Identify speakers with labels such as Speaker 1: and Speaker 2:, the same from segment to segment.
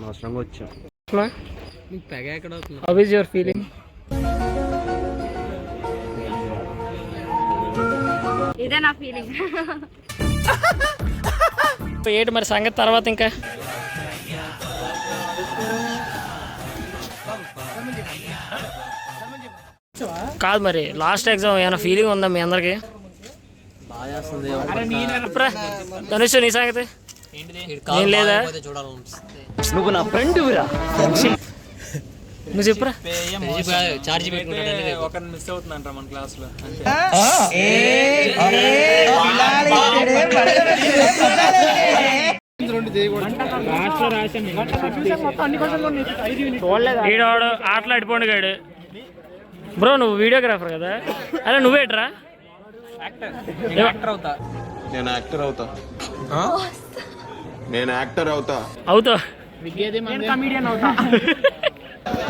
Speaker 1: అనవసరంగా వచ్చాం.
Speaker 2: నీకు తెగ ఎక్కడ అవుతుంది?
Speaker 3: How is your feeling?
Speaker 4: ఇదే నా ఫీలింగ్.
Speaker 3: ఏంటి మరి సంగతి తర్వాత ఇంకా? కాదు మరి లాస్ట్ ఎగ్జామ్ ఏమైనా ఫీలింగ్ ఉందా మీ అందరికి? ధనుష్ నీ సంగతి ఏం లేదా?
Speaker 1: నువ్వు నా ఫ్రెండ్ విరా.
Speaker 3: నువ్వు చెప్పురా.
Speaker 2: చార్జ్
Speaker 5: ఒకరిని మిస్ అవుతుందంట మన క్లాస్ లో.
Speaker 3: ఈడవాడు ఆటలాడిపోండి గాడు. బ్రో నువ్వు వీడియోగ్రాఫర్ కదా, అరే నువ్వేట్రా?
Speaker 5: నేను యాక్టర్ అవుతా.
Speaker 3: అవుతావు?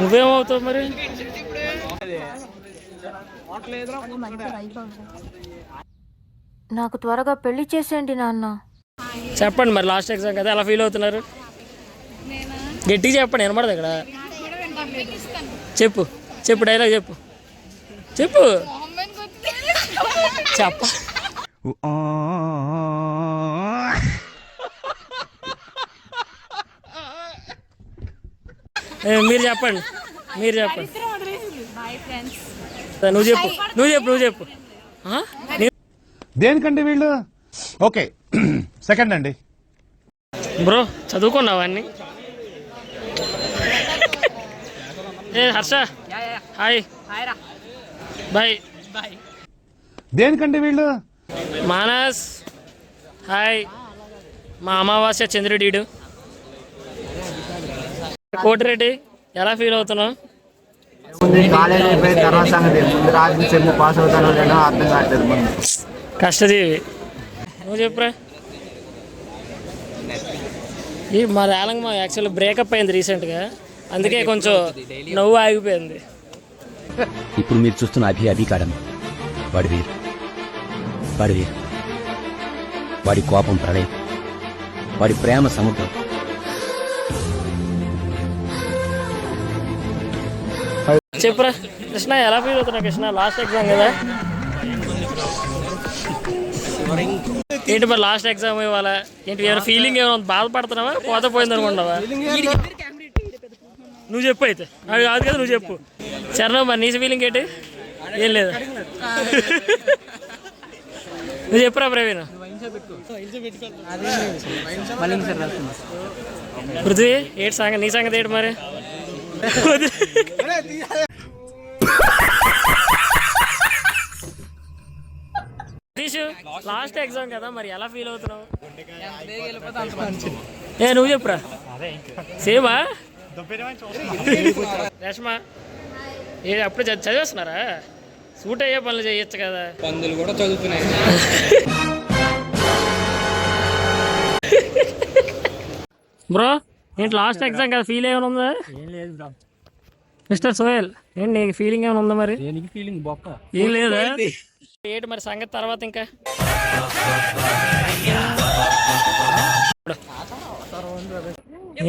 Speaker 3: నువ్వేమవుతావు మరి?
Speaker 4: నాకు త్వరగా పెళ్లి చేసేయండి నాన్న.
Speaker 3: చెప్పండి మరి లాస్ట్ ఎగ్జామ్ కదా, ఎలా ఫీల్ అవుతున్నారు? గట్టిగా చెప్పండి, వినపడదు ఇక్కడ. చెప్పు చెప్పు, డైలాగ్ చెప్పు చెప్పు. చెప్ప మీరు చెప్పండి, మీరు చెప్పండి. నువ్వు చెప్పు నువ్వు చెప్పు నువ్వు చెప్పు.
Speaker 6: దేనికండి వీళ్ళు? ఓకే సెకండ్ అండి.
Speaker 3: బ్రో చదువుకున్నావా అన్ని? ఏ హర్ష హాయ్ బాయ్.
Speaker 6: దేనికండి వీళ్ళు?
Speaker 3: మానస్ హాయ్. మా అమావాస్య చంద్రుడీడు. కోటిరెడ్డి ఎలా ఫీల్ అవుతున్నావు?
Speaker 1: కాలేజ్ అయిపోయిన తర్వాత సంగతి, ముందు రాత్రి చెప్పు పాస్ అవుతానో లేదో అర్థం కావట్లేదు.
Speaker 3: కష్టజీవి. నువ్వు చెప్పురా. ఈ మా రేలంగ్ మా యాక్చువల్లీ బ్రేకప్ అయింది రీసెంట్గా, అందుకే కొంచెం నవ్వు ఆగిపోయింది.
Speaker 7: ఇప్పుడు మీరు చూస్తున్న అభి కాడం వాడి వీరు, వాడి కోపం ప్రళయం, వాడి ప్రేమ సముద్రం.
Speaker 3: చెప్పురా కృష్ణ, ఎలా ఫీల్ అవుతున్నా కృష్ణ? లాస్ట్ ఎగ్జామ్ కదా ఏంటి మరి? లాస్ట్ ఎగ్జామ్ ఇవాళ ఏంటి? ఏమైనా ఫీలింగ్ ఏమైనా బాధపడుతున్నావా, పోతే పోయింది అనుకుంటావా? నువ్వు చెప్పు అయితే, అది కాదు కదా, నువ్వు చెప్పు. చరణ్ మరి నీ ఫీలింగ్ ఏంటి? ఏం లేదు, నువ్వు చెప్పురా ప్రవీణ్. పృథ్వీ ఏంటి సంగతి? నీ సంగతి ఏంటి మరి? లాస్ట్ ఎగ్జామ్ కదా మరి ఎలా ఫీల్ అవుతున్నావు? ఏ నువ్వు చెప్పురా. సేమా రేష్మా ఏ అప్పుడు చదివేస్తున్నారా? సూట్ అయ్యే పనులు చేయొచ్చు కదా.
Speaker 2: పందులు కూడా చదువుతున్నాయి.
Speaker 3: బ్రో ఏంటి లాస్ట్ ఎగ్జామ్ కదా, ఫీల్ ఏమైనా ఉందా?
Speaker 5: ఏం లేదు బ్రో.
Speaker 3: మిస్టర్ సోహెల్ ఏంటి నీకు ఫీలింగ్ ఏమైనా ఉందా మరి?
Speaker 5: ఫీలింగ్ బొక్క
Speaker 3: ఏం లేదా? ఏంటి మరి సంగతి తర్వాత ఇంకా?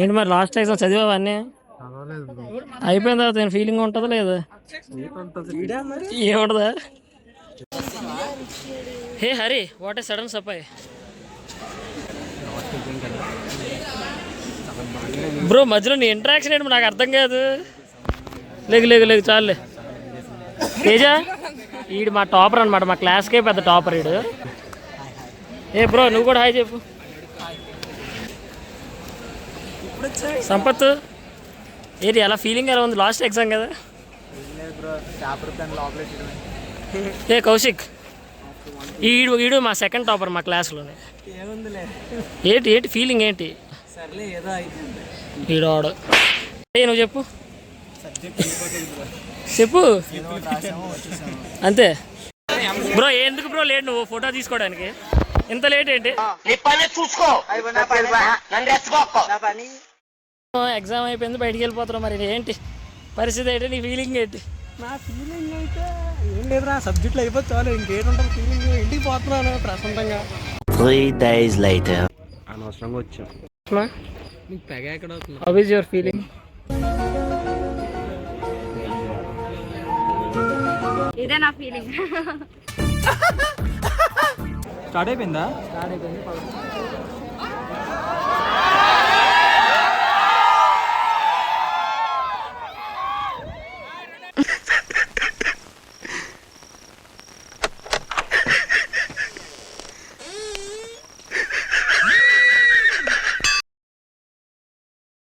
Speaker 3: ఏంటి మరి లాస్ట్ ఎగ్జామ్ చదివావా అన్నీ? అయిపోయిన తర్వాత నేను ఫీలింగ్ ఉంటుందా లేదా? ఏముంటదా? Hey Hari, what a sudden surprise bro. మధ్యలో నీ ఇంటరాక్షన్ ఏంటి నాకు అర్థం కాదు. లేగు చాలులే. తేజా ఈడు మా టాపర్ అనమాట, మా క్లాస్కే పెద్ద టాపర్ ఈడు. ఏ బ్రో నువ్వు కూడా హాయ్ చెప్పు. సంపత్ ఏంటి ఎలా ఫీలింగ్ ఎలా ఉంది? లాస్ట్ ఎగ్జామ్ కదా. ఏ కౌశిక్ ఈడు మా సెకండ్ టాపర్ మా క్లాస్లోనే. ఏంటి ఫీలింగ్ ఏంటి? ఈడోడు ఏ నువ్వు చెప్పు అంతే బ్రో. ఎందుకు బ్రో లేట్ నువ్వు ఫోటో తీసుకోవడానికి? ఇంత లేట్ ఏంటి? ఎగ్జామ్ అయిపోయింది, బయటికి వెళ్ళిపోతున్నావు. మరి ఏంటి పరిస్థితి ఏంటి? నీ ఫీలింగ్ ఏంటి?
Speaker 5: నా ఫీలింగ్ అయితే ఏం లేదురా, సబ్జెక్టులు అయిపోతే చాలు, ఇంకేంటుంది ఫీలింగ్. ఇంటికి పోతున్నాను ప్రశాంతంగా.
Speaker 1: 3 days later. అనవసరంగా వచ్చాం.
Speaker 2: మీకు పెగ ఎక్కడ అవుతుంది?
Speaker 3: How is your feeling?
Speaker 4: ఇదే నా ఫీలింగ్.
Speaker 5: స్టార్ట్ అయిపోయిందా?
Speaker 3: స్టార్ట్ అయిపోయింది.